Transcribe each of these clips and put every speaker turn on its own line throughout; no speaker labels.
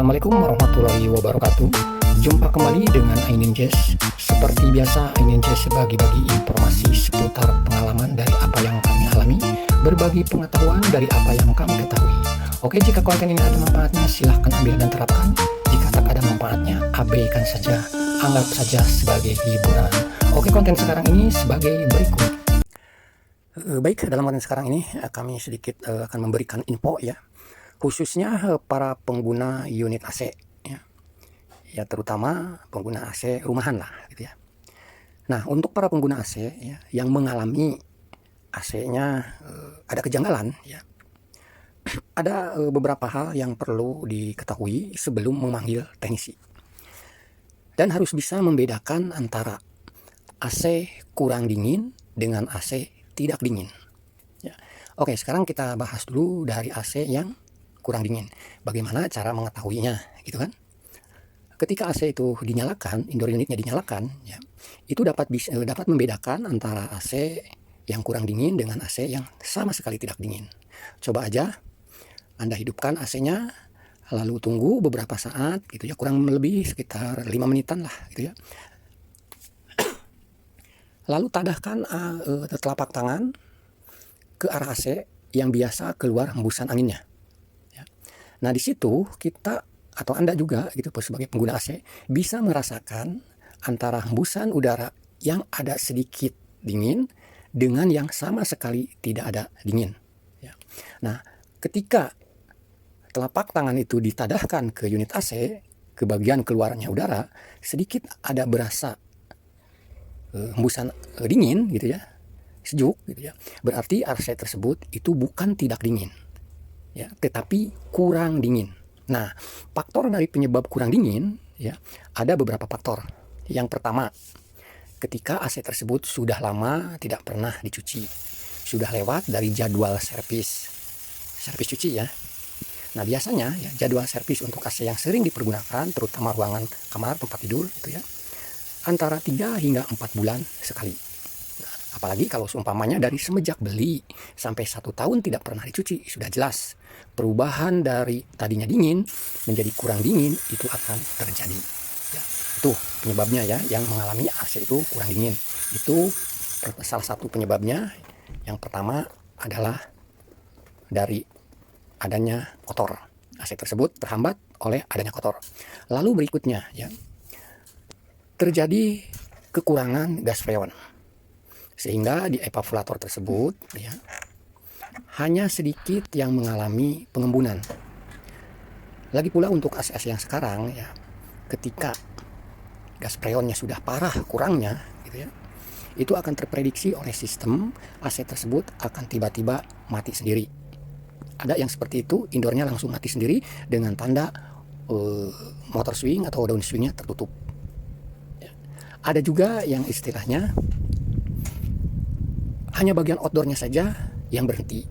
Assalamualaikum warahmatullahi wabarakatuh. Jumpa kembali dengan Ainin Jazz. Seperti biasa, Ainin Jazz bagi-bagi informasi seputar pengalaman dari apa yang kami alami, berbagi pengetahuan dari apa yang kami ketahui. Oke, jika konten ini ada manfaatnya, silahkan ambil dan terapkan. Jika tak ada manfaatnya, abaikan saja, anggap saja sebagai hiburan. Oke, konten sekarang ini sebagai berikut. Baik, dalam konten sekarang ini kami sedikit akan memberikan info ya, khususnya para pengguna unit AC ya, terutama pengguna AC rumahan lah gitu ya. Nah, untuk para pengguna AC ya, yang mengalami AC-nya ada kejanggalan ya, ada beberapa hal yang perlu diketahui sebelum memanggil teknisi, dan harus bisa membedakan antara AC kurang dingin dengan AC tidak dingin ya. Oke, sekarang kita bahas dulu dari AC yang kurang dingin. Bagaimana cara mengetahuinya gitu kan? Ketika AC itu dinyalakan, indoor unitnya dinyalakan ya, itu dapat membedakan antara AC yang kurang dingin dengan AC yang sama sekali tidak dingin. Coba aja Anda hidupkan AC-nya, lalu tunggu beberapa saat gitu ya, kurang lebih sekitar 5 menitan lah gitu ya. Lalu tadahkan telapak tangan ke arah AC yang biasa keluar hembusan anginnya. Nah, di situ kita atau Anda juga gitu sebagai pengguna AC bisa merasakan antara hembusan udara yang ada sedikit dingin dengan yang sama sekali tidak ada dingin ya. Nah, ketika telapak tangan itu ditadahkan ke unit AC, ke bagian keluarnya udara, sedikit ada berasa hembusan dingin gitu ya, sejuk gitu ya. Berarti AC tersebut itu bukan tidak dingin ya, tetapi kurang dingin. Nah, faktor dari penyebab kurang dingin ya, ada beberapa faktor. Yang pertama, ketika AC tersebut sudah lama tidak pernah dicuci, sudah lewat dari jadwal servis cuci ya. Nah, biasanya ya, jadwal servis untuk AC yang sering dipergunakan, terutama ruangan kamar tempat tidur gitu ya, antara 3 hingga 4 bulan sekali. Apalagi kalau seumpamanya dari semenjak beli sampai 1 tahun tidak pernah dicuci, sudah jelas perubahan dari tadinya dingin menjadi kurang dingin itu akan terjadi ya. Itu penyebabnya ya, yang mengalami AC itu kurang dingin. Itu salah satu penyebabnya. Yang pertama adalah dari adanya kotor. AC tersebut terhambat oleh adanya kotor. Lalu berikutnya ya, terjadi kekurangan gas freon, sehingga di evaporator tersebut ya, hanya sedikit yang mengalami pengembunan. Lagi pula untuk AC-AC yang sekarang ya, ketika gas freonnya sudah parah kurangnya gitu ya, itu akan terprediksi oleh sistem AC tersebut akan tiba-tiba mati sendiri. Ada yang seperti itu, indoornya langsung mati sendiri dengan tanda motor swing atau daun swingnya tertutup ya. Ada juga yang istilahnya hanya bagian outdoornya saja yang berhenti,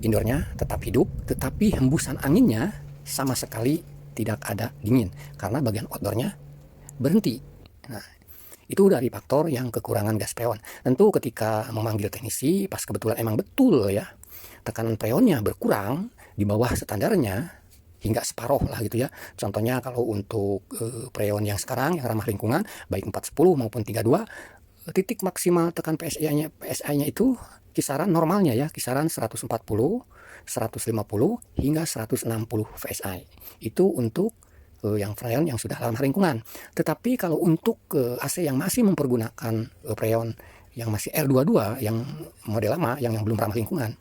indoornya tetap hidup, tetapi hembusan anginnya sama sekali tidak ada dingin karena bagian outdoornya berhenti. Nah, itu dari faktor yang kekurangan gas freon. Tentu ketika memanggil teknisi, pas kebetulan emang betul ya, tekanan freonnya berkurang di bawah standarnya hingga separuh lah gitu ya. Contohnya kalau untuk freon yang sekarang yang ramah lingkungan, baik 410 maupun 32, titik maksimal tekan PSI-nya itu kisaran normalnya ya, kisaran 140, 150 hingga 160 PSI. Itu untuk yang freon yang sudah ramah lingkungan. Tetapi kalau untuk AC yang masih mempergunakan freon yang masih R22 yang model lama yang belum ramah lingkungan,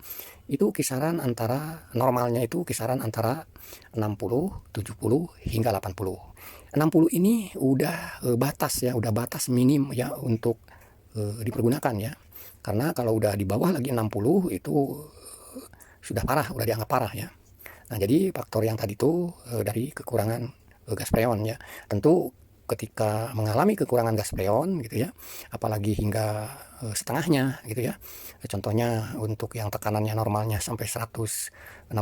itu kisaran antara normalnya itu kisaran antara 60, 70 hingga 80. 60 ini udah batas ya, udah batas minim ya untuk dipergunakan ya. Karena kalau udah di bawah lagi 60 itu sudah parah, udah dianggap parah ya. Nah, jadi faktor yang tadi itu dari kekurangan gas freon ya. Tentu ketika mengalami kekurangan gas freon gitu ya, apalagi hingga setengahnya gitu ya. Contohnya untuk yang tekanannya normalnya sampai 160,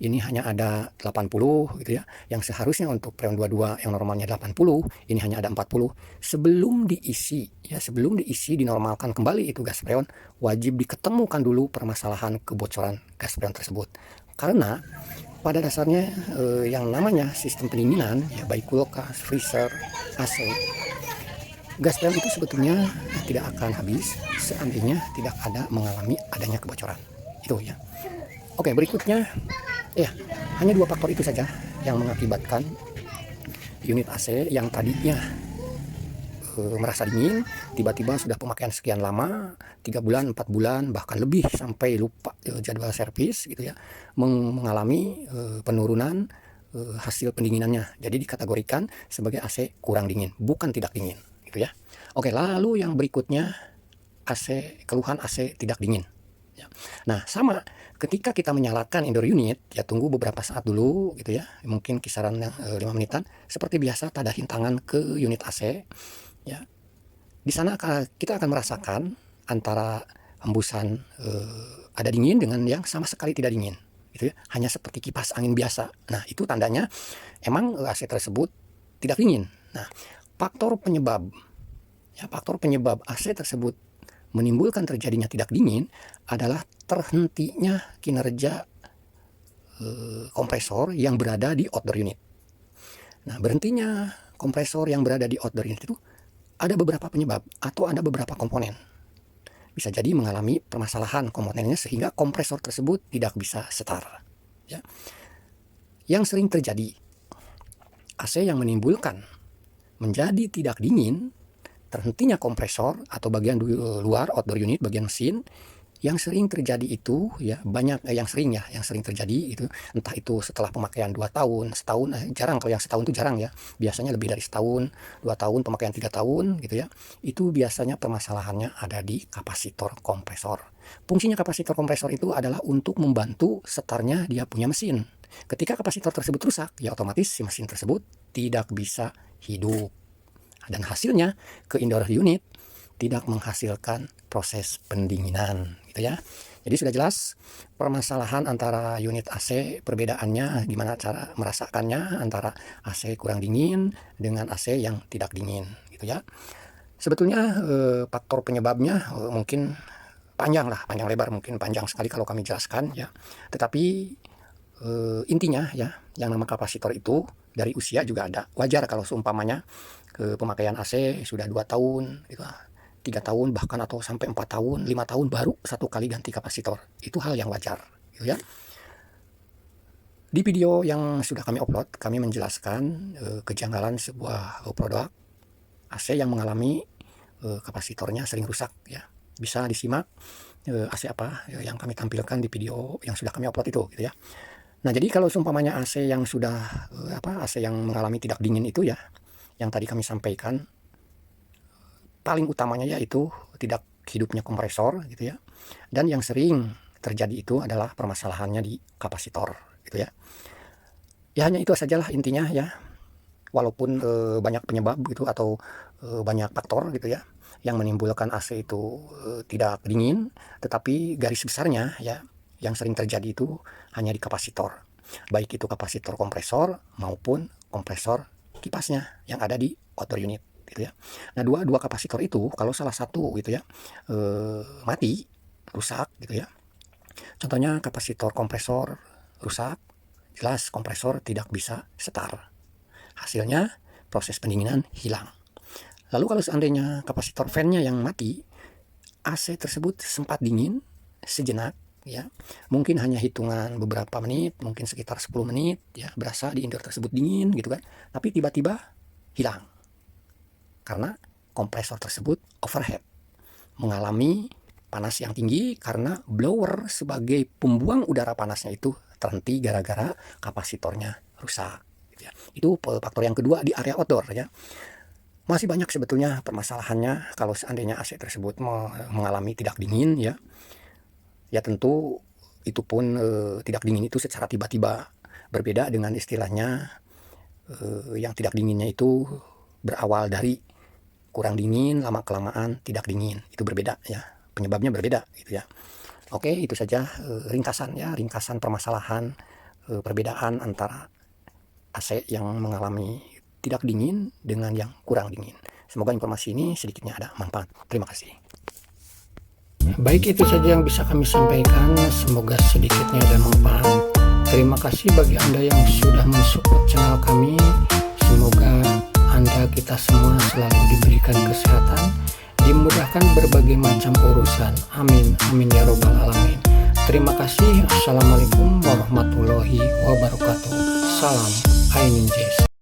ini hanya ada 80 gitu ya. Yang seharusnya untuk freon 22 yang normalnya 80, ini hanya ada 40. Sebelum diisi ya, sebelum diisi dinormalkan kembali itu gas freon, wajib diketemukan dulu permasalahan kebocoran gas freon tersebut. Karena pada dasarnya yang namanya sistem pendinginan ya, baik kulkas, freezer, AC, gas dalam itu sebetulnya tidak akan habis seandainya tidak ada mengalami adanya kebocoran. Itu ya. Oke, berikutnya ya, hanya dua faktor itu saja yang mengakibatkan unit AC yang tadinya merasa dingin, tiba-tiba sudah pemakaian sekian lama, 3 bulan, 4 bulan, bahkan lebih sampai lupa jadwal servis gitu ya, mengalami penurunan hasil pendinginannya. Jadi dikategorikan sebagai AC kurang dingin, bukan tidak dingin gitu ya. Oke, lalu yang berikutnya keluhan AC tidak dingin. Ya. Nah, sama ketika kita menyalakan indoor unit, ya tunggu beberapa saat dulu gitu ya, mungkin kisaran 5 menitan. Seperti biasa, tadahin tangan ke unit AC. Ya, di sana kita akan merasakan antara hembusan ada dingin dengan yang sama sekali tidak dingin, gitu ya. Hanya seperti kipas angin biasa. Nah, itu tandanya emang AC tersebut tidak dingin. Nah, faktor penyebab AC tersebut menimbulkan terjadinya tidak dingin adalah terhentinya kinerja kompresor yang berada di outdoor unit. Nah, berhentinya kompresor yang berada di outdoor unit itu ada beberapa penyebab atau ada beberapa komponen. Bisa jadi mengalami permasalahan komponennya sehingga kompresor tersebut tidak bisa start. Ya. Yang sering terjadi, AC yang menimbulkan menjadi tidak dingin, terhentinya kompresor atau bagian luar outdoor unit, bagian mesin, yang sering terjadi itu ya banyak yang sering terjadi itu, entah itu setelah pemakaian 2 tahun, setahun, jarang kalau yang setahun itu jarang ya, biasanya lebih dari setahun, 2 tahun, pemakaian 3 tahun gitu ya. Itu biasanya permasalahannya ada di kapasitor kompresor. Fungsinya kapasitor kompresor itu adalah untuk membantu setarnya dia punya mesin. Ketika kapasitor tersebut rusak, ya otomatis si mesin tersebut tidak bisa hidup. Dan hasilnya ke indoor unit tidak menghasilkan proses pendinginan gitu ya. Jadi sudah jelas permasalahan antara unit AC, perbedaannya gimana cara merasakannya antara AC kurang dingin dengan AC yang tidak dingin gitu ya. Sebetulnya faktor penyebabnya mungkin panjang lebar, mungkin panjang sekali kalau kami jelaskan ya. Tetapi intinya ya, yang nama kapasitor itu dari usia juga ada. Wajar kalau seumpamanya pemakaian AC sudah 2 tahun gitu, 3 tahun bahkan atau sampai 4 tahun, 5 tahun baru satu kali ganti kapasitor. Itu hal yang wajar gitu ya. Di video yang sudah kami upload, kami menjelaskan kejanggalan sebuah produk AC yang mengalami kapasitornya sering rusak ya. Bisa disimak AC apa yang kami tampilkan di video yang sudah kami upload itu gitu ya. Nah, jadi kalau seumpamanya AC yang sudah AC yang mengalami tidak dingin itu ya, yang tadi kami sampaikan, paling utamanya yaitu tidak hidupnya kompresor gitu ya. Dan yang sering terjadi itu adalah permasalahannya di kapasitor gitu ya. Ya hanya itu sajalah intinya ya. Walaupun banyak penyebab gitu atau banyak faktor gitu ya yang menimbulkan AC itu tidak dingin, tetapi garis besarnya ya yang sering terjadi itu hanya di kapasitor. Baik itu kapasitor kompresor maupun kompresor kipasnya yang ada di outdoor unit gitu ya. Nah, dua kapasitor itu kalau salah satu gitu ya mati, rusak gitu ya. Contohnya kapasitor kompresor rusak, jelas kompresor tidak bisa start. Hasilnya proses pendinginan hilang. Lalu kalau seandainya kapasitor fan-nya yang mati, AC tersebut sempat dingin sejenak ya. Mungkin hanya hitungan beberapa menit, mungkin sekitar 10 menit ya, berasa di indoor tersebut dingin gitu kan. Tapi tiba-tiba hilang. Karena kompresor tersebut overhead, mengalami panas yang tinggi karena blower sebagai pembuang udara panasnya itu terhenti gara-gara kapasitornya rusak gitu ya. Itu faktor yang kedua di area outdoor ya. Masih banyak sebetulnya permasalahannya kalau seandainya AC tersebut mengalami tidak dingin ya. Ya tentu itu pun tidak dingin itu secara tiba-tiba, berbeda dengan istilahnya yang tidak dinginnya itu berawal dari kurang dingin, lama-kelamaan tidak dingin. Itu berbeda ya, penyebabnya berbeda gitu ya. Oke, itu saja ringkasan permasalahan perbedaan antara AC yang mengalami tidak dingin dengan yang kurang dingin. Semoga informasi ini sedikitnya ada manfaat. Terima kasih. Baik, itu saja yang bisa kami sampaikan. Semoga sedikitnya ada manfaat. Terima kasih bagi Anda yang sudah mensupport channel kami. Semoga Anda kita semua selalu diberikan kesehatan, dimudahkan berbagai macam urusan. Amin, amin ya robbal alamin. Terima kasih. Assalamualaikum warahmatullahi wabarakatuh. Salam Ainin Jazz.